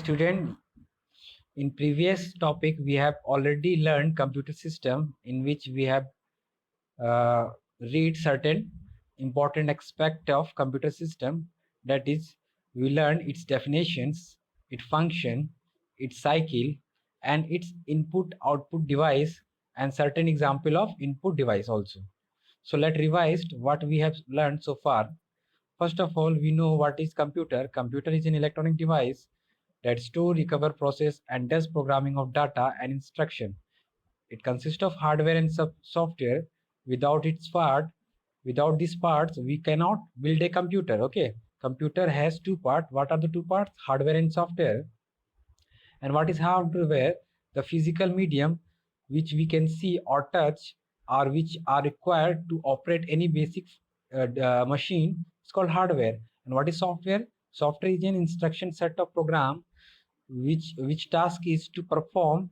student, in previous topic we have already learned computer system, in which we have uh, read certain important aspect of computer system. That is, we learn its definitions, its function, its cycle, and its input output device, and certain example of input device also. So let's revise what we have learned so far. First of all, we know what is computer. Computer is an electronic device that store, recover, process, and does programming of data and instruction. It consists of hardware and software. Without its part, without these parts, we cannot build a computer. Okay, computer has two parts. What are the two parts? Hardware and software. And what is hardware? The physical medium which we can see or touch, or which are required to operate any basic machine, is called hardware. And what is software? Software is an instruction set of program which task is to perform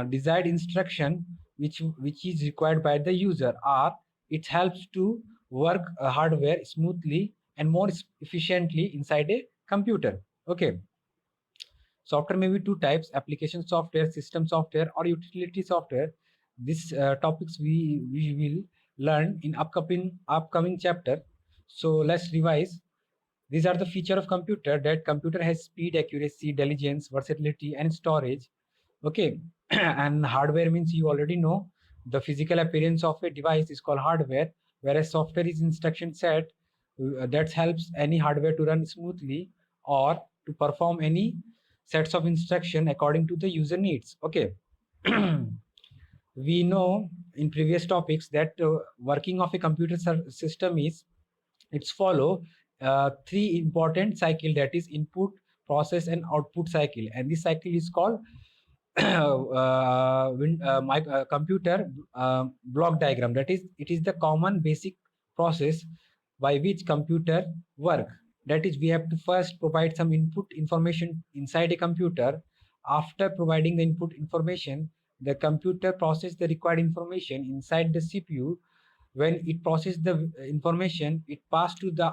desired instruction which is required by the user, or it helps to work hardware smoothly and more efficiently inside a computer. Okay, software may be two types: application software, system software, or utility software. These topics we will learn in upcoming chapter. So let's revise. These are the feature of computer: that computer has speed, accuracy, diligence, versatility, and storage. Okay, and hardware means you already know. The physical appearance of a device is called hardware, whereas software is instruction set that helps any hardware to run smoothly or to perform any sets of instruction according to the user needs. Okay. We know in previous topics that working of a computer system is, it's follow three important cycle, that is input, process, and output cycle. And this cycle is called my computer block diagram. That is, it is the common basic process by which computer work. That is, we have to first provide some input information inside a computer. After providing the input information, the computer process the required information inside the CPU. When it processes the information, it pass to the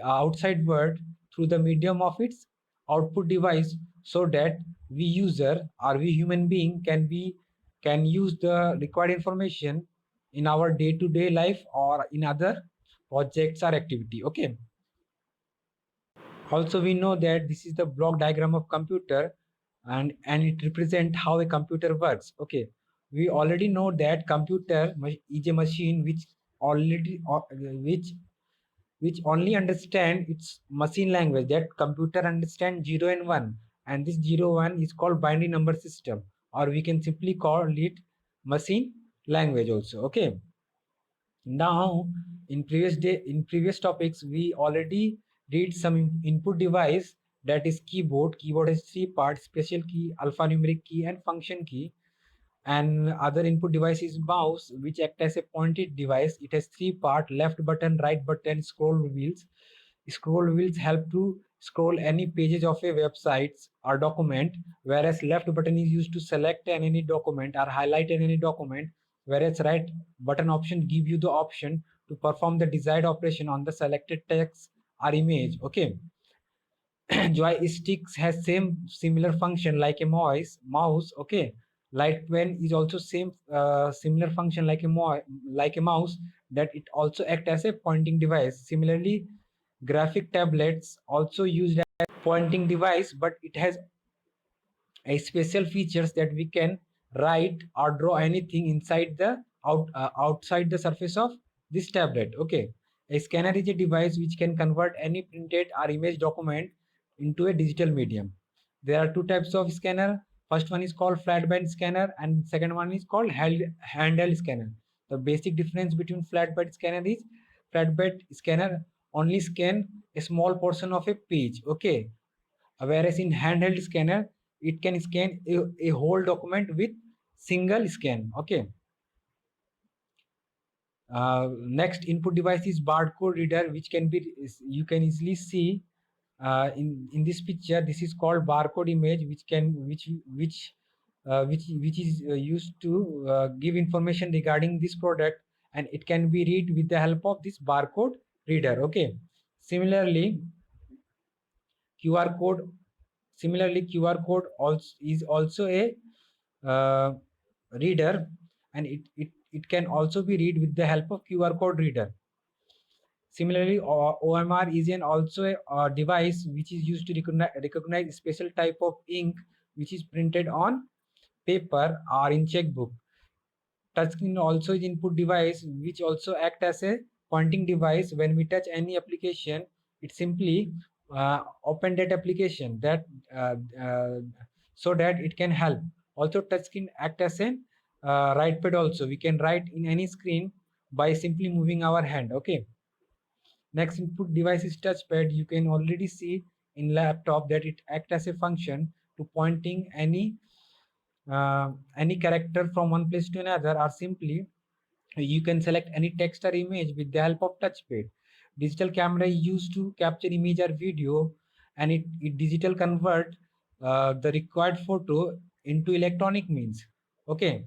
outside world through the medium of its output device, so that we user or we human being can use the required information in our day-to-day life or in other projects or activity. Okay, also we know that this is the block diagram of computer, and it represent how a computer works. Okay, we already know that computer is a machine already which only understand its machine language. That computer understand 0 and 1, and this 0 1 is called binary number system, or we can simply call it machine language also. Okay, now in previous topics we already did some input device, that is keyboard. Keyboard has three parts: special key, alphanumeric key, and function key. And other input device is mouse, which act as a pointed device. It has three part: left button, right button, scroll wheels. Scroll wheels help to scroll any pages of a website or document, whereas left button is used to select any document or highlight any document, whereas right button option give you the option to perform the desired operation on the selected text or image. Okay. Joysticks has similar function like a mouse. Okay, light pen is also similar function like a mouse, that it also act as a pointing device. Similarly, graphic tablets also used as pointing device, but it has a special features that we can write or draw anything inside the outside the surface of this tablet. Okay, a scanner is a device which can convert any printed or image document into a digital medium. There are two types of scanner. First one is called flatbed scanner, and second one is called handheld scanner. The basic difference between flatbed scanner is, flatbed scanner only scan a small portion of a page. Okay, whereas in handheld scanner it can scan a whole document with single scan. Okay, next input device is barcode reader, which can be, you can easily see in this picture. This is called barcode image, which is used to give information regarding this product, and it can be read with the help of this barcode reader. Okay, similarly, QR code Similarly, QR code is also a reader, and it can also be read with the help of QR code reader. Similarly, OMR is an also a device which is used to recognize special type of ink which is printed on paper or in checkbook. Touchscreen also is input device which also act as a pointing device. When we touch any application, it simply open that application that uh, so that it can help. Also, touchscreen act as a write pad also. We can write in any screen by simply moving our hand. Okay. Next input device is touchpad. You can already see in laptop that it act as a function to pointing any character from one place to another, or simply you can select any text or image with the help of touchpad. Digital camera is used to capture image or video, and it digital convert the required photo into electronic means. Okay.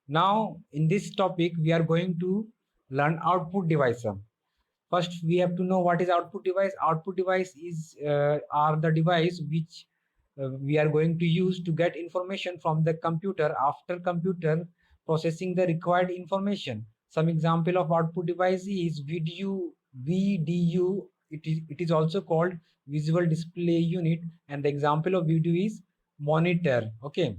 Now in this topic we are going to learn output device. First we have to know what is output device. Output device is are the device which we are going to use to get information from the computer after computer processing the required information. Some example of output device is VDU. It is also called visual display unit, and the example of video is monitor. Okay.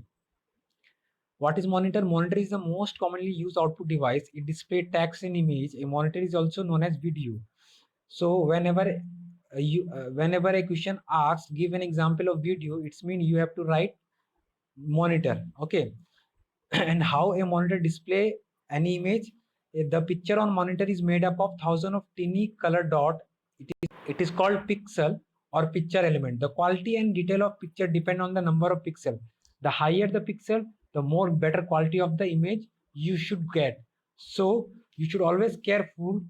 What is monitor? Monitor is the most commonly used output device. It displays text and image. A monitor is also known as video. So whenever a question asks, give an example of video, it's mean you have to write monitor. Okay. And how a monitor display an image? The picture on monitor is made up of thousands of tiny color dot. It is called pixel or picture element. The quality and detail of picture depend on the number of pixel. The higher the pixel, the more better quality of the image you should get. So you should always careful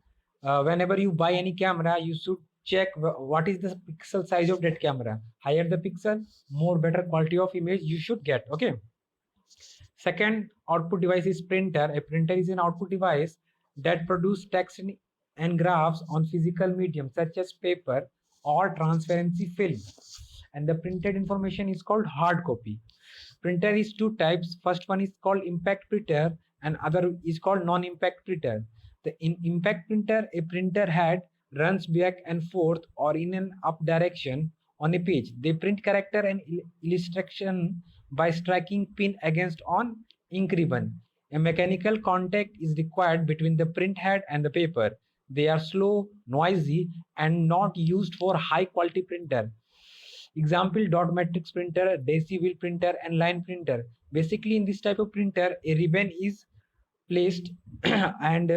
whenever you buy any camera. You should check what is the pixel size of that camera. Higher the pixel, more better quality of image you should get. Okay. Second output device is printer. A printer is an output device that produces text and graphs on physical medium such as paper or transparency film. And the printed information is called hard copy. Printer is two types. First one is called impact printer and other is called non-impact printer. The impact printer, a printer head runs back and forth or in an up direction on a page. They print character and illustration by striking pin against on ink ribbon. A mechanical contact is required between the print head and the paper. They are slow, noisy, and not used for high quality printer. Example: dot matrix printer, daisy wheel printer, and line printer. Basically, in this type of printer, a ribbon is placed and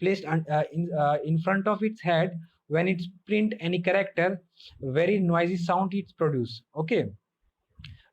placed in front of its head. When it's print any character, very noisy sound it's produce. Okay.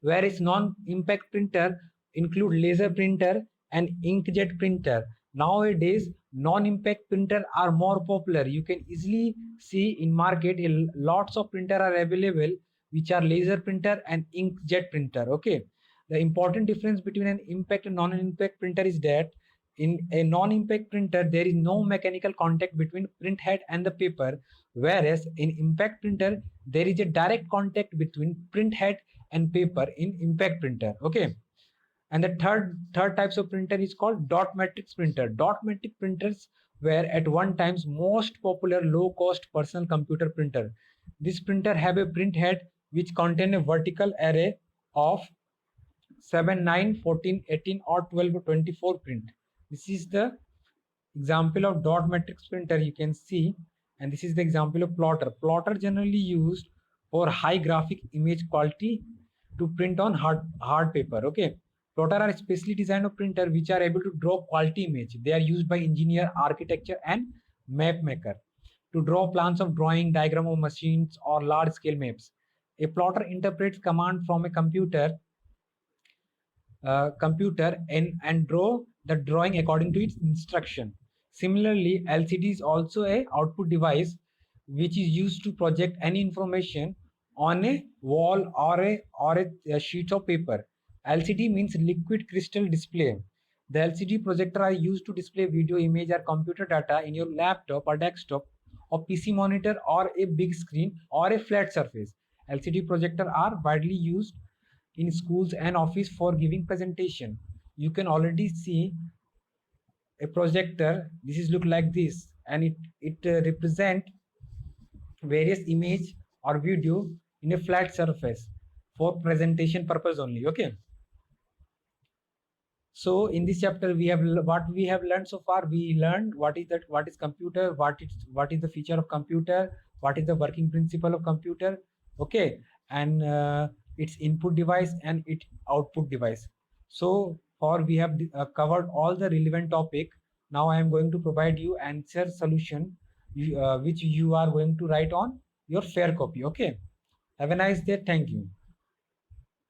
Whereas non-impact printer include laser printer and inkjet printer. Nowadays, non-impact printer are more popular. You can easily see in market lots of printer are available which are laser printer and inkjet printer. Okay. The important difference between an impact and non-impact printer is that in a non-impact printer there is no mechanical contact between print head and the paper, whereas in impact printer there is a direct contact between print head and paper in impact printer. Okay. And the third types of printer is called dot matrix printer. Dot matrix printers were at one times most popular low cost personal computer printer. This printer have a print head which contain a vertical array of 7, 9, 14, 18 or 12 or 24 print. This is the example of dot matrix printer you can see, and this is the example of plotter. Plotter generally used for high graphic image quality to print on hard paper. Okay. Plotter are specially designed of printer which are able to draw quality image. They are used by engineer, architecture, and map maker to draw plans of drawing, diagram of machines, or large scale maps. A plotter interprets command from a computer and draw the drawing according to its instruction. Similarly, LCD is also a output device which is used to project any information on a wall or a sheet of paper. LCD means liquid crystal display. The LCD projector are used to display video, image, or computer data in your laptop or desktop or PC monitor or a big screen or a flat surface. LCD projector are widely used in schools and office for giving presentation. You can already see a projector. This is look like this, and it represent various image or video in a flat surface for presentation purpose only. Okay, so in this chapter we have what we have learned so far. We learned what is computer, what is the feature of computer, what is the working principle of computer. Okay, and its input device and its output device. So for we have covered all the relevant topic. Now I am going to provide you answer solution, which you are going to write on your fair copy. Okay, have a nice day. Thank you.